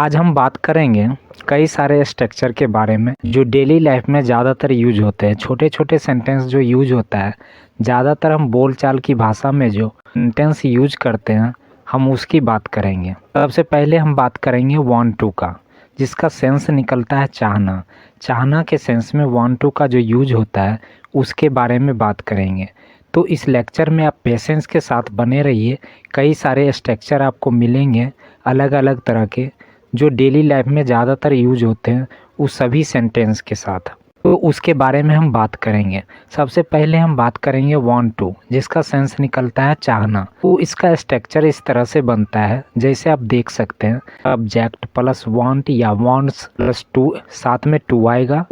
आज हम बात करेंगे कई सारे स्ट्रक्चर के बारे में जो डेली लाइफ में ज़्यादातर यूज होते हैं। छोटे छोटे सेंटेंस जो यूज होता है, ज़्यादातर हम बोलचाल की भाषा में जो सेंटेंस यूज करते हैं हम उसकी बात करेंगे। सबसे पहले हम बात करेंगे वांट टू का, जिसका सेंस निकलता है चाहना। चाहना के सेंस में वांट टू का जो यूज होता है उसके बारे में बात करेंगे। तो इस लेक्चर में आप पेशेंस के साथ बने रहिए। कई सारे स्ट्रक्चर आपको मिलेंगे अलग अलग तरह के जो डेली लाइफ में ज़्यादातर यूज होते हैं उस सभी सेंटेंस के साथ, तो उसके बारे में हम बात करेंगे। सबसे पहले हम बात करेंगे वांट टू, जिसका सेंस निकलता है चाहना। तो इसका स्ट्रक्चर इस तरह से बनता है, जैसे आप देख सकते हैं सब्जेक्ट प्लस वांट या वांट्स प्लस टू, साथ में टू आएगा,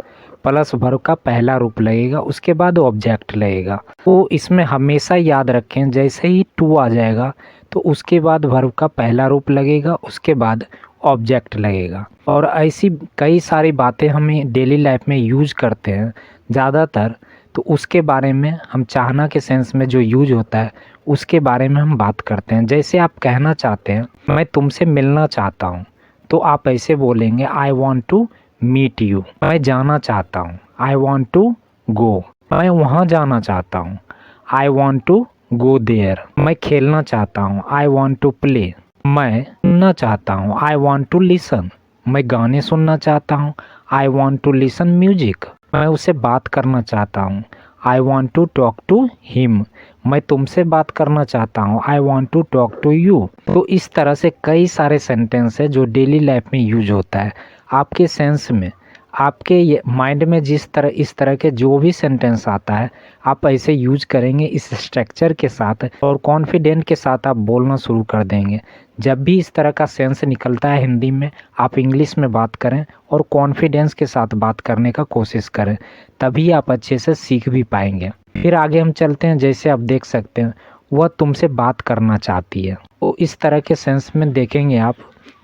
प्लस वर्ब का पहला रूप लगेगा, उसके बाद ऑब्जेक्ट लगेगा। तो इसमें हमेशा याद रखें जैसे ही टू आ जाएगा तो उसके बाद वर्ब का पहला रूप लगेगा, उसके बाद ऑब्जेक्ट लगेगा। और ऐसी कई सारी बातें हमें डेली लाइफ में यूज करते हैं ज़्यादातर, तो उसके बारे में हम चाहना के सेंस में जो यूज होता है उसके बारे में हम बात करते हैं। जैसे आप कहना चाहते हैं मैं तुमसे मिलना चाहता हूँ, तो आप ऐसे बोलेंगे I want to meet you. मैं जाना चाहता हूँ, आई वॉन्ट टू गो। मैं वहाँ जाना चाहता हूँ, I want to go there. मैं खेलना चाहता हूँ, आई वॉन्ट टू प्ले। मैं सुनना चाहता हूँ, आई वॉन्ट टू लिसन। मैं गाने सुनना चाहता हूँ, I want to listen music. मैं उससे बात करना चाहता हूँ, I want to talk to him. मैं तुमसे बात करना चाहता हूँ, I want to talk to you. तो इस तरह से कई सारे सेंटेंस है जो डेली लाइफ में यूज होता है। आपके सेंस में, आपके माइंड में इस तरह के जो भी सेंटेंस आता है आप ऐसे यूज करेंगे इस स्ट्रक्चर के साथ, और कॉन्फिडेंट के साथ आप बोलना शुरू कर देंगे। जब भी इस तरह का सेंस निकलता है हिंदी में, आप इंग्लिश में बात करें और कॉन्फिडेंस के साथ बात करने का कोशिश करें, तभी आप अच्छे से सीख भी पाएंगे। फिर आगे हम चलते हैं। जैसे आप देख सकते हैं वह तुमसे बात करना चाहती है, तो इस तरह के सेंस में देखेंगे आप।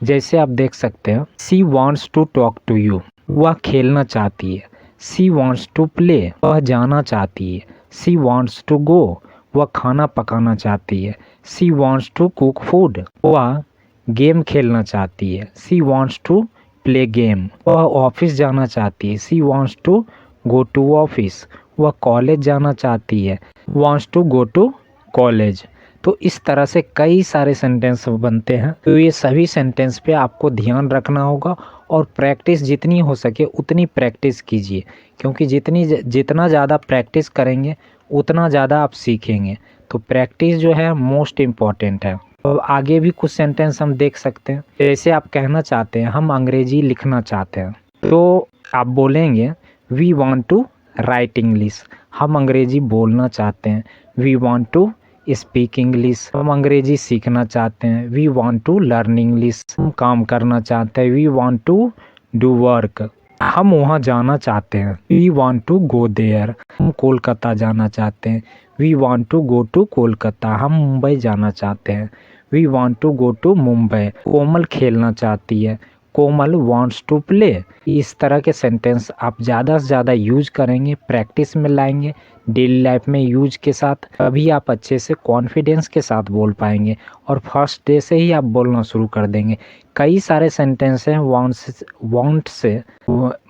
जैसे आप देख सकते हैं she wants to talk to you, वह खेलना चाहती है। शी वॉन्ट्स टू प्ले, वह जाना चाहती है। शी वॉन्ट्स टू गो, वह खाना पकाना चाहती है। She wants to cook food, वह गेम खेलना चाहती है। She wants to play game, वह ऑफिस जाना चाहती है। She wants to go to office, वह कॉलेज जाना चाहती है। Wants to go to college. तो इस तरह से कई सारे सेंटेंस बनते हैं। तो ये सभी सेंटेंस पे आपको ध्यान रखना होगा और प्रैक्टिस जितनी हो सके उतनी प्रैक्टिस कीजिए, क्योंकि जितना ज़्यादा प्रैक्टिस करेंगे उतना ज़्यादा आप सीखेंगे। तो प्रैक्टिस जो है मोस्ट इम्पॉर्टेंट है। तो आगे भी कुछ सेंटेंस हम देख सकते हैं। जैसे आप कहना चाहते हैं हम अंग्रेजी लिखना चाहते हैं, तो आप बोलेंगे we want to write English. हम अंग्रेजी बोलना चाहते हैं। We want to speak English, हम अंग्रेजी सीखना चाहते हैं। We want to learn English, हम काम करना चाहते हैं। We want to do work, हम वहाँ जाना चाहते हैं। We want to go there, हम कोलकाता जाना चाहते हैं। We want to go to Kolkata, हम मुंबई जाना चाहते हैं। We want to go to Mumbai. कोमल खेलना चाहती है। कोमल वॉन्ट्स टू प्ले। इस तरह के सेंटेंस आप ज़्यादा से ज़्यादा यूज करेंगे, प्रैक्टिस में लाएंगे डेली लाइफ में यूज के साथ, तभी आप अच्छे से कॉन्फिडेंस के साथ बोल पाएंगे और फर्स्ट डे से ही आप बोलना शुरू कर देंगे। कई सारे सेंटेंस हैं वांट से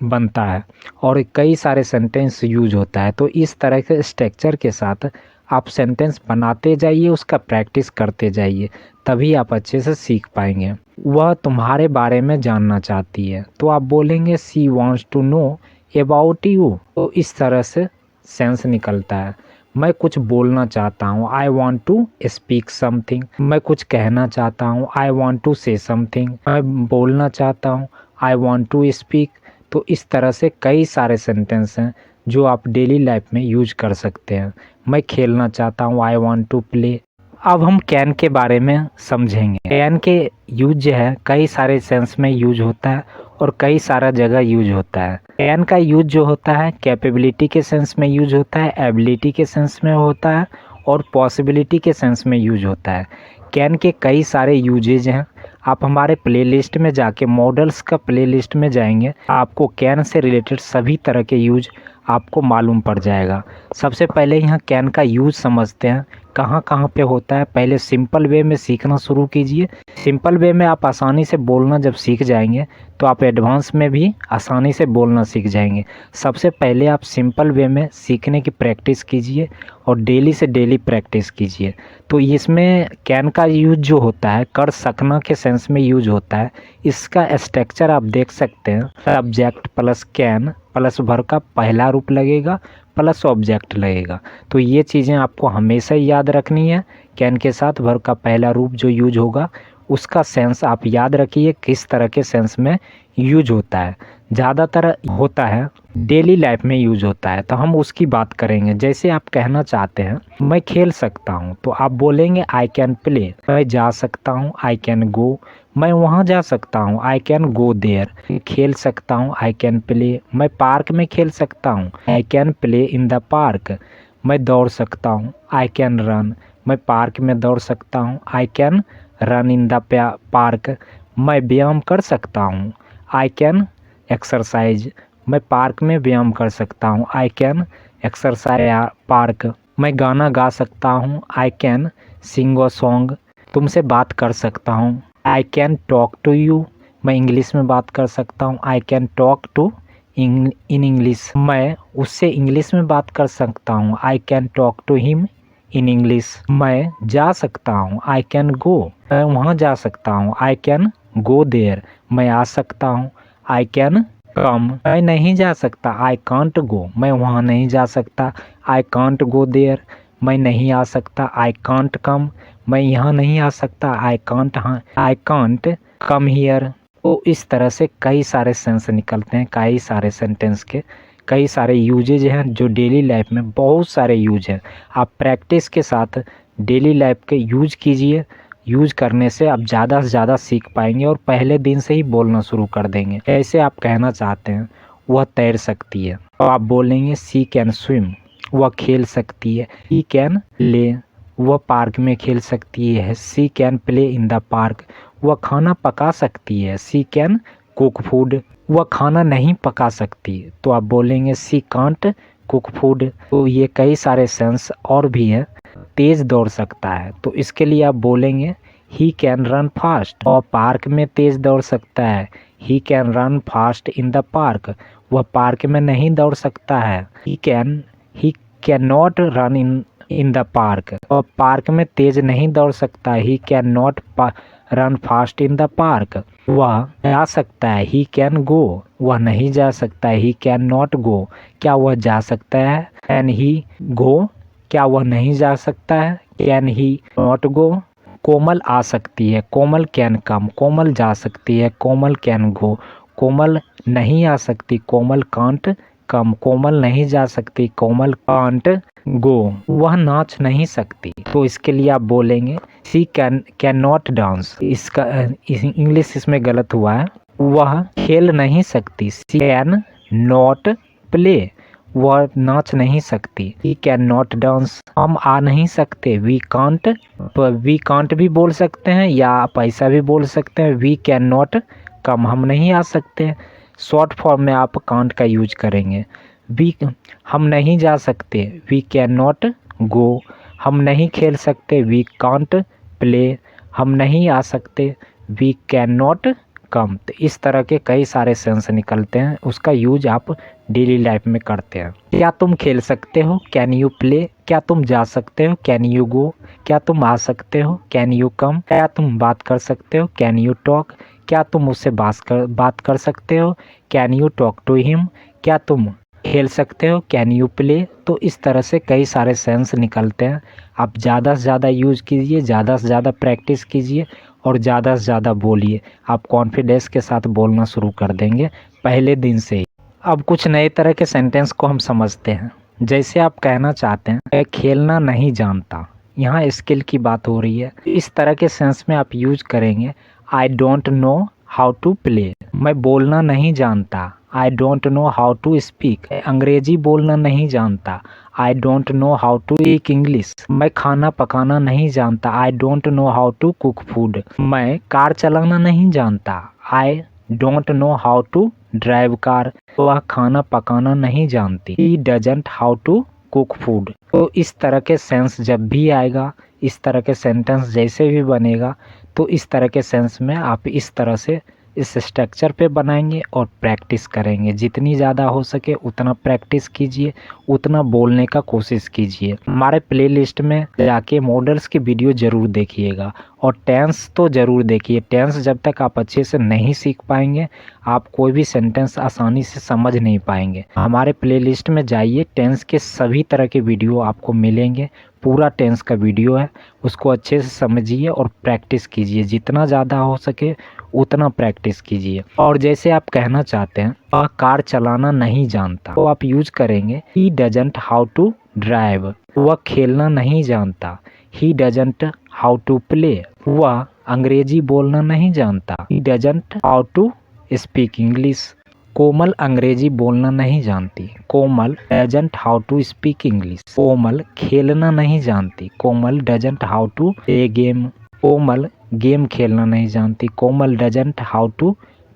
बनता है और कई सारे सेंटेंस यूज होता है। तो इस तरह के स्ट्रक्चर के साथ आप सेंटेंस बनाते जाइए, उसका प्रैक्टिस करते जाइए, तभी आप अच्छे से सीख पाएंगे। वह तुम्हारे बारे में जानना चाहती है, तो आप बोलेंगे she wants to know about you. तो इस तरह से सेंस निकलता है। मैं कुछ बोलना चाहता हूँ, I want to speak something. मैं कुछ कहना चाहता हूँ, I want to say something. मैं बोलना चाहता हूँ, आई वॉन्ट टू स्पीक। तो इस तरह से कई सारे सेंटेंस हैं जो आप डेली लाइफ में यूज कर सकते हैं। मैं खेलना चाहता हूँ, आई वॉन्ट टू प्ले। अब हम कैन के बारे में समझेंगे। कैन के यूज जो है कई सारे सेंस में यूज होता है और कई सारा जगह यूज होता है। कैन का यूज जो होता है कैपेबिलिटी के सेंस में यूज होता है, एबिलिटी के सेंस में होता है और पॉसिबिलिटी के सेंस में यूज होता है। कैन के कई सारे यूजेज हैं। आप हमारे प्लेलिस्ट में जाके मॉडल्स का प्लेलिस्ट में जाएंगे, आपको कैन से रिलेटेड सभी तरह के यूज आपको मालूम पड़ जाएगा। सबसे पहले यहाँ कैन का यूज़ समझते हैं, कहाँ कहाँ पे होता है। पहले सिंपल वे में सीखना शुरू कीजिए। सिंपल वे में आप आसानी से बोलना जब सीख जाएंगे तो आप एडवांस में भी आसानी से बोलना सीख जाएंगे। सबसे पहले आप सिंपल वे में सीखने की प्रैक्टिस कीजिए और डेली से डेली प्रैक्टिस कीजिए। तो इसमें कैन का यूज जो होता है कर सकना के सेंस में यूज होता है। इसका स्ट्रक्चर आप देख सकते हैं, subject plus can plus verb का पहला रूप लगेगा प्लस ऑब्जेक्ट लगेगा। तो ये चीज़ें आपको हमेशा याद रखनी है। कैन के साथ वर्ब का पहला रूप जो यूज होगा उसका सेंस आप याद रखिए किस तरह के सेंस में यूज होता है। ज़्यादातर होता है डेली लाइफ में यूज होता है, तो हम उसकी बात करेंगे। जैसे आप कहना चाहते हैं मैं खेल सकता हूँ, तो आप बोलेंगे आई कैन प्ले। मैं जा सकता हूँ, आई कैन गो। मैं वहाँ जा सकता हूँ, आई कैन गो देयर। खेल सकता हूँ, आई कैन प्ले। मैं पार्क में खेल सकता हूँ, I can play in the park. मैं दौड़ सकता हूँ, आई कैन रन। मैं पार्क में दौड़ सकता हूँ, I can run in the park. मैं व्यायाम कर सकता हूँ, आई कैन एक्सरसाइज। मैं पार्क में व्यायाम कर सकता हूँ, आई कैन एक्सरसाइज पार्क। मैं गाना गा सकता हूँ, I can sing a song. तुमसे बात कर सकता हूँ, I can talk to you. मैं इंग्लिश में बात कर सकता हूँ, I can talk to in English. मैं उससे इंग्लिश में बात कर सकता हूँ, I can talk to him in English. मैं जा सकता हूँ, आई कैन गो। मैं वहाँ जा सकता हूँ, आई कैन गो देयर। मैं आ सकता हूँ, आई कैन कम। मैं नहीं जा सकता, आई कांट गो। मैं वहाँ नहीं जा सकता, आई कांट गो देयर। मैं नहीं आ सकता, आई कांट कम। मैं यहाँ नहीं आ सकता, आई कांट कम हियर। तो इस तरह से कई सारे सेंस निकलते हैं, कई सारे सेंटेंस के कई सारे यूजेज हैं जो डेली लाइफ में बहुत सारे यूज हैं। आप प्रैक्टिस के साथ डेली लाइफ के यूज कीजिए। यूज करने से आप ज़्यादा से ज़्यादा सीख पाएंगे और पहले दिन से ही बोलना शुरू कर देंगे। ऐसे आप कहना चाहते हैं वह तैर सकती है, तो आप बोलेंगे सी कैन स्विम। वह खेल सकती है, ही कैन प्ले। वह पार्क में खेल सकती है, she can play in the park. वह खाना पका सकती है, सी कैन कुक फूड। वह खाना नहीं पका सकती, तो आप बोलेंगे सी कांट कुक फूड। तो ये कई सारे सेंस और भी हैं। तेज दौड़ सकता है, तो इसके लिए आप बोलेंगे ही कैन रन फास्ट। और पार्क में तेज दौड़ सकता है, he can run fast in the park. वह पार्क में नहीं दौड़ सकता है, he can not run in the park. और पार्क में तेज नहीं दौड़ सकता, he can not run fast in the park. वह जा सकता है, ही कैन गो। वह नहीं जा सकता है, ही कैन नॉट गो। क्या वह जा सकता है, कैन ही गो। क्या वह नहीं जा सकता है, कैन ही नॉट गो। कोमल आ सकती है, कोमल कैन कम। कोमल जा सकती है, कोमल कैन गो। कोमल नहीं आ सकती, कोमल कांट कम। कोमल नहीं जा सकती, कोमल कांट गो। वह नाच नहीं सकती, तो इसके लिए आप बोलेंगे सी कैन नॉट डांस। इसका इंग्लिश इसमें गलत हुआ है। वह खेल नहीं सकती, सी कैन नॉट प्ले। वह नाच नहीं सकती, वी कैन नॉट डांस। हम आ नहीं सकते, वी कांट भी बोल सकते हैं या आप ऐसा भी बोल सकते हैं, वी कैन नॉट कम। हम नहीं आ सकते, शॉर्ट फॉर्म में आप कांट का यूज करेंगे। हम नहीं जा सकते, वी कैन नॉट गो। हम नहीं खेल सकते, वी कांट प्ले। हम नहीं आ सकते, वी कैन नॉट कम। तो इस तरह के कई सारे सेंस निकलते हैं, उसका यूज आप डेली लाइफ में करते हैं। क्या तुम खेल सकते हो, कैन यू प्ले। क्या तुम जा सकते हो, कैन यू गो। क्या तुम आ सकते हो, कैन यू कम। क्या तुम बात कर सकते हो, कैन यू टॉक। क्या तुम उससे बात कर सकते हो, can you talk to him. क्या तुम खेल सकते हो, कैन यू प्ले। तो इस तरह से कई सारे सेंस निकलते हैं। आप ज़्यादा से ज़्यादा यूज कीजिए, ज़्यादा से ज़्यादा प्रैक्टिस कीजिए और ज़्यादा से ज़्यादा बोलिए। आप कॉन्फिडेंस के साथ बोलना शुरू कर देंगे पहले दिन से ही। अब कुछ नए तरह के सेंटेंस को हम समझते हैं। जैसे आप कहना चाहते हैं मैं खेलना नहीं जानता, यहाँ स्किल की बात हो रही है। इस तरह के सेंस में आप यूज करेंगे I don't know how to play. मैं बोलना नहीं जानता, I don't know how to speak. अंग्रेजी बोलना नहीं जानता, I don't know how to speak English. मैं खाना पकाना नहीं जानता, I don't know how to cook food. मैं कार चलाना नहीं जानता, I don't know how to drive car, वह खाना पकाना नहीं जानती। He doesn't how to cook food. तो इस तरह के सेंस जब भी आएगा, इस तरह के सेंटेंस जैसे भी बनेगा, तो इस तरह के सेंस में आप इस तरह से इस स्ट्रक्चर पे बनाएंगे और प्रैक्टिस करेंगे। जितनी ज़्यादा हो सके उतना प्रैक्टिस कीजिए, उतना बोलने का कोशिश कीजिए। हमारे प्लेलिस्ट में जाके मॉडल्स की वीडियो ज़रूर देखिएगा और टेंस तो ज़रूर देखिए। टेंस जब तक आप अच्छे से नहीं सीख पाएंगे, आप कोई भी सेंटेंस आसानी से समझ नहीं पाएंगे। हमारे प्लेलिस्ट में जाइए, टेंस के सभी तरह के वीडियो आपको मिलेंगे। पूरा टेंस का वीडियो है, उसको अच्छे से समझिए और प्रैक्टिस कीजिए। जितना ज़्यादा हो सके उतना प्रैक्टिस कीजिए। और जैसे आप कहना चाहते हैं वह कार चलाना नहीं जानता, तो आप यूज करेंगे he doesn't how to drive. वह खेलना नहीं जानता, he doesn't how to play. वह अंग्रेजी बोलना नहीं जानता, he doesn't how to speak English. Komal अंग्रेजी बोलना नहीं जानती, Komal doesn't how to speak English. Komal खेलना नहीं जानती, Komal doesn't how to play game. Komal game खेलना नहीं जानती, Komal doesn't how to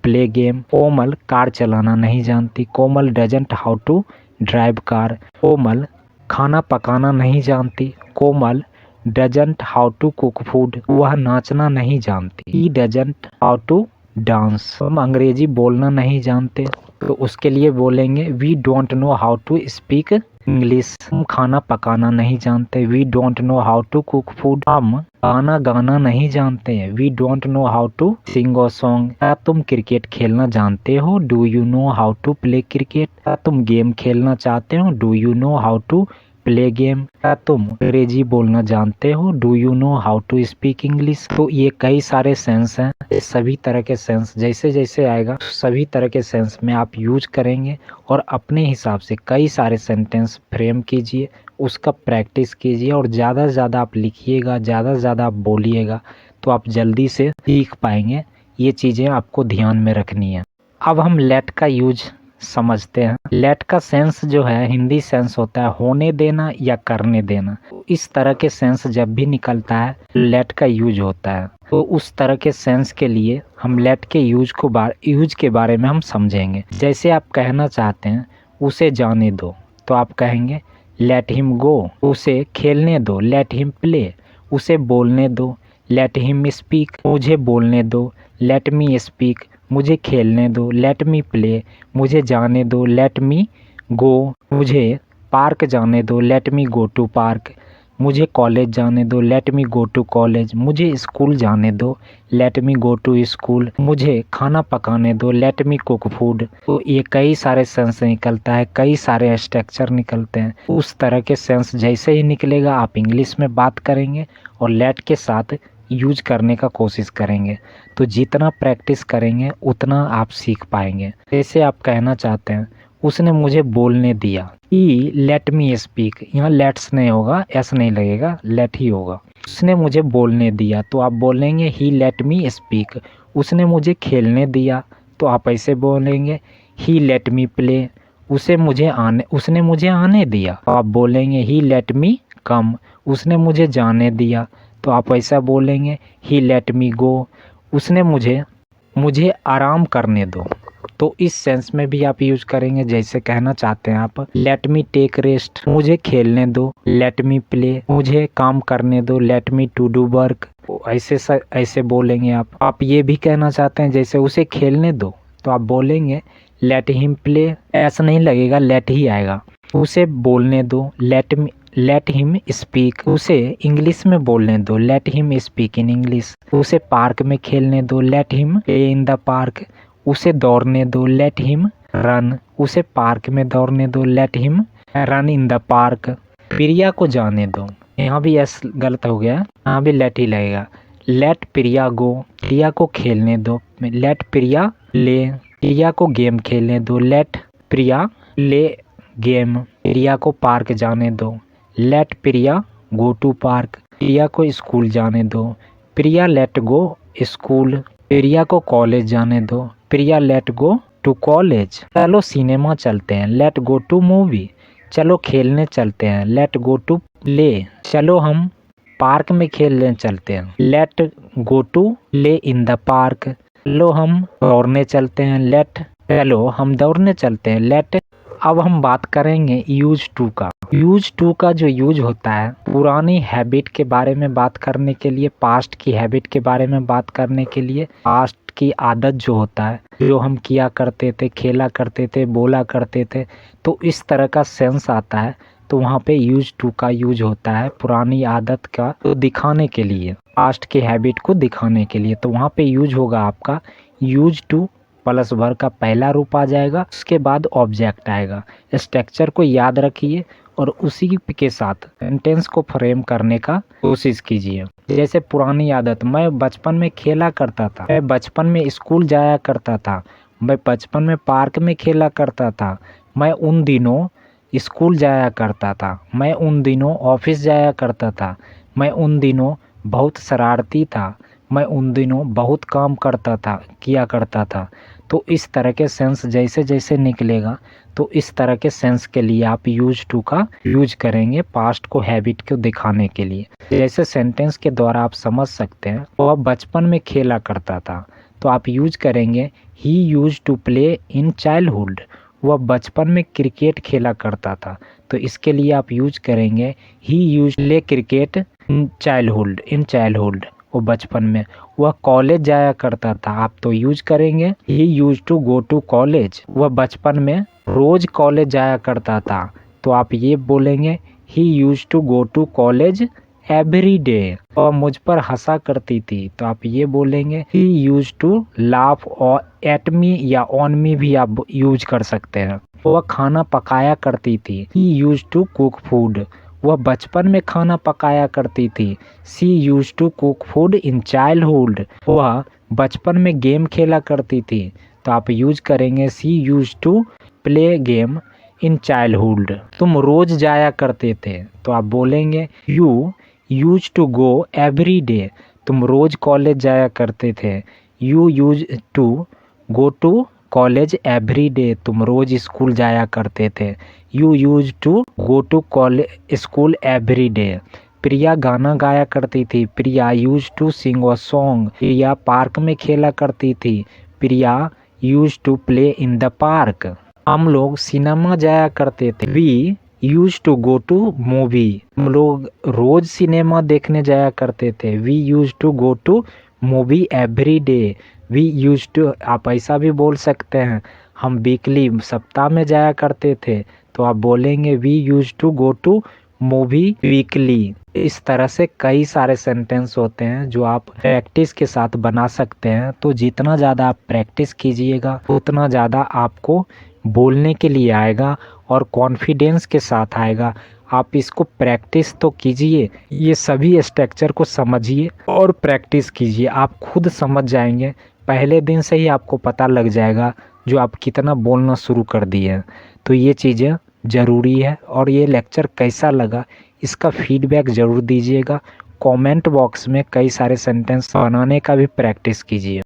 play game. Komal car चलाना नहीं जानती, Komal doesn't how to drive car. Komal खाना पकाना नहीं जानती, Komal doesn't how to cook food. वह नाचना नहीं जानती, he doesn't how to dance. हम अंग्रेजी बोलना नहीं जानते, तो उसके लिए बोलेंगे we don't know how to speak English. हम खाना पकाना नहीं जानते, we don't know how to cook food. हम गाना गाना नहीं जानते हैं, we don't know how to sing a song. क्या तुम क्रिकेट खेलना जानते हो, do you know how to play cricket. क्या तुम गेम खेलना चाहते हो, do you know how to play game. क्या तुम अंग्रेजी बोलना जानते हो, do you know how to speak English. तो ये कई सारे सेंस हैं, सभी तरह के सेंस जैसे जैसे आएगा सभी तरह के सेंस में आप यूज करेंगे और अपने हिसाब से कई सारे सेंटेंस फ्रेम कीजिए, उसका प्रैक्टिस कीजिए और ज़्यादा से ज़्यादा आप लिखिएगा, ज़्यादा से ज़्यादा आप बोलिएगा, तो आप जल्दी से सीख पाएंगे। ये चीज़ें आपको ध्यान में रखनी है। अब हम लेट का यूज समझते हैं। लेट का सेंस जो है हिंदी सेंस होता है होने देना या करने देना। इस तरह के सेंस जब भी निकलता है लेट का यूज होता है। तो उस तरह के सेंस के लिए हम लेट के यूज के बारे में हम समझेंगे। जैसे आप कहना चाहते हैं उसे जाने दो, तो आप कहेंगे लेट हिम गो। उसे खेलने दो, लेट हिम प्ले। उसे बोलने दो, लेट हिम स्पीक। मुझे बोलने दो, लेट मी स्पीक। मुझे खेलने दो, लेट मी प्ले। मुझे जाने दो, लेट मी गो। मुझे पार्क जाने दो, let me go to park. मुझे कॉलेज जाने दो, let me go to college. मुझे स्कूल जाने दो, let me go to school. मुझे खाना पकाने दो, लेट मी कुक फूड। तो ये कई सारे सेंस निकलता है, कई सारे स्ट्रक्चर निकलते हैं। उस तरह के सेंस जैसे ही निकलेगा आप इंग्लिश में बात करेंगे और लेट के साथ यूज करने का कोशिश करेंगे। तो जितना प्रैक्टिस करेंगे उतना आप सीख पाएंगे। जैसे आप कहना चाहते हैं उसने मुझे बोलने दिया, ही लेट मी स्पीक। यहाँ लेट्स नहीं होगा, एस नहीं लगेगा, लेट ही होगा। उसने मुझे बोलने दिया, तो आप बोलेंगे ही लेट मी स्पीक। उसने मुझे खेलने दिया, तो आप ऐसे बोलेंगे ही लेट मी प्ले। उसने मुझे आने दिया, तो आप बोलेंगे ही लेट मी कम। उसने मुझे जाने दिया, तो आप ऐसा बोलेंगे ही लेट मी गो। उसने मुझे आराम करने दो, तो इस सेंस में भी आप यूज करेंगे। जैसे कहना चाहते हैं आप लेट मी टेक रेस्ट। मुझे खेलने दो, लेट मी प्ले। मुझे काम करने दो, let me to do work. ऐसे बोलेंगे आप ये भी कहना चाहते हैं जैसे उसे खेलने दो, तो आप बोलेंगे लेट हिम प्ले। ऐसा नहीं लगेगा, लेट ही आएगा। उसे बोलने दो, लेट हिम स्पीक। उसे इंग्लिश में बोलने दो, let him speak in English. उसे पार्क में खेलने दो, let him play in the park. उसे दौड़ने दो, लेट हिम रन। उसे पार्क में दौड़ने दो, let him run in the park. प्रिया को जाने दो, यहाँ भी एस गलत हो गया, यहाँ भी लेट ही लगेगा। लेट प्रिया गो। प्रिया को खेलने दो, लेट प्रिया ले। प्रिया को गेम खेलने दो, लेट प्रिया ले गेम। प्रिया को पार्क जाने दो, let Priya go to park. प्रिया को स्कूल जाने दो, प्रिया लेट गो स्कूल। प्रिया को कॉलेज जाने दो, प्रिया लेट गो टू कॉलेज। चलो सिनेमा चलते हैं, लेट गो टू मूवी। चलो खेलने चलते हैं, लेट गो टू प्ले। चलो हम पार्क में खेलने चलते हैं, let go to play in the park. चलो हम दौड़ने चलते हैं, लेट चलो हम दौड़ने चलते हैं, लेट। अब हम बात करेंगे यूज टू का। यूज टू का जो यूज होता है पुरानी हैबिट के बारे में बात करने के लिए, पास्ट की हैबिट के बारे में बात करने के लिए, पास्ट की आदत जो होता है, जो हम किया करते थे, खेला करते थे, बोला करते थे, तो इस तरह का सेंस आता है। तो वहाँ पे यूज टू का यूज होता है पुरानी आदत का तो दिखाने के लिए, पास्ट की हैबिट को दिखाने के लिए। तो वहाँ पे यूज होगा आपका यूज टू प्लस वर्ब का पहला रूप आ जाएगा, उसके बाद ऑब्जेक्ट आएगा। स्ट्रक्चर को याद रखिए और उसी के साथ सेंटेंस को फ्रेम करने का कोशिश कीजिए। जैसे पुरानी आदत, मैं बचपन में खेला करता था, मैं बचपन में स्कूल जाया करता था, मैं बचपन में पार्क में खेला करता था, मैं उन दिनों स्कूल जाया करता था, मैं उन दिनों ऑफिस जाया करता था, मैं उन दिनों बहुत शरारती था, मैं उन दिनों बहुत काम करता था, किया करता था। तो इस तरह के सेंस जैसे जैसे निकलेगा तो इस तरह के सेंस के लिए आप यूज टू का यूज करेंगे पास्ट को, हैबिट को दिखाने के लिए। जैसे सेंटेंस के द्वारा आप समझ सकते हैं, वह बचपन में खेला करता था, तो आप यूज करेंगे he use to play in childhood. वह बचपन में क्रिकेट खेला करता था, तो इसके लिए आप यूज करेंगे he use play cricket in childhood, in childhood. वो बचपन में। वह कॉलेज जाया करता था, आप तो यूज करेंगे he use to go to college. वह बचपन में रोज कॉलेज जाया करता था, तो आप ये बोलेंगे he use to go to college every day. और मुझ पर हंसा करती थी, तो आप ये बोलेंगे ही यूज टू लाफ और एट मी या ऑन मी भी आप यूज कर सकते हैं। वह खाना पकाया करती थी, he use to cook food. वह बचपन में खाना पकाया करती थी, she use to cook food in childhood. वह बचपन में गेम खेला करती थी, तो आप यूज करेंगे she use to play game in childhood. तुम रोज जाया करते थे, तो आप बोलेंगे you use to go every day. तुम रोज कॉलेज जाया करते थे, you use to go to college every day. तुम रोज स्कूल जाया करते थे, you use to go to college school every day. Priya गाना गाया करती थी, Priya use to sing a song. Priya park में खेला करती थी, Priya use to play in the park. हम लोग सिनेमा जाया करते थे, we use to go to movie. हम लोग रोज सिनेमा देखने जाया करते थे, we use to go to movie every day. We use to, आप ऐसा भी बोल सकते हैं, हम वीकली सप्ताह में जाया करते थे, तो आप बोलेंगे we use to go to movie weekly. इस तरह से कई सारे सेंटेंस होते हैं जो आप प्रैक्टिस के साथ बना सकते हैं। तो जितना ज़्यादा आप प्रैक्टिस कीजिएगा उतना ज़्यादा आपको बोलने के लिए आएगा और कॉन्फिडेंस के साथ आएगा। आप इसको प्रैक्टिस तो कीजिए, ये सभी स्ट्रक्चर को समझिए और प्रैक्टिस कीजिए, आप खुद समझ जाएंगे। पहले दिन से ही आपको पता लग जाएगा जो आप कितना बोलना शुरू कर दिए हैं। तो ये चीज़ें ज़रूरी है। और ये लेक्चर कैसा लगा इसका फीडबैक ज़रूर दीजिएगा। कमेंट बॉक्स में कई सारे सेंटेंस बनाने का भी प्रैक्टिस कीजिए।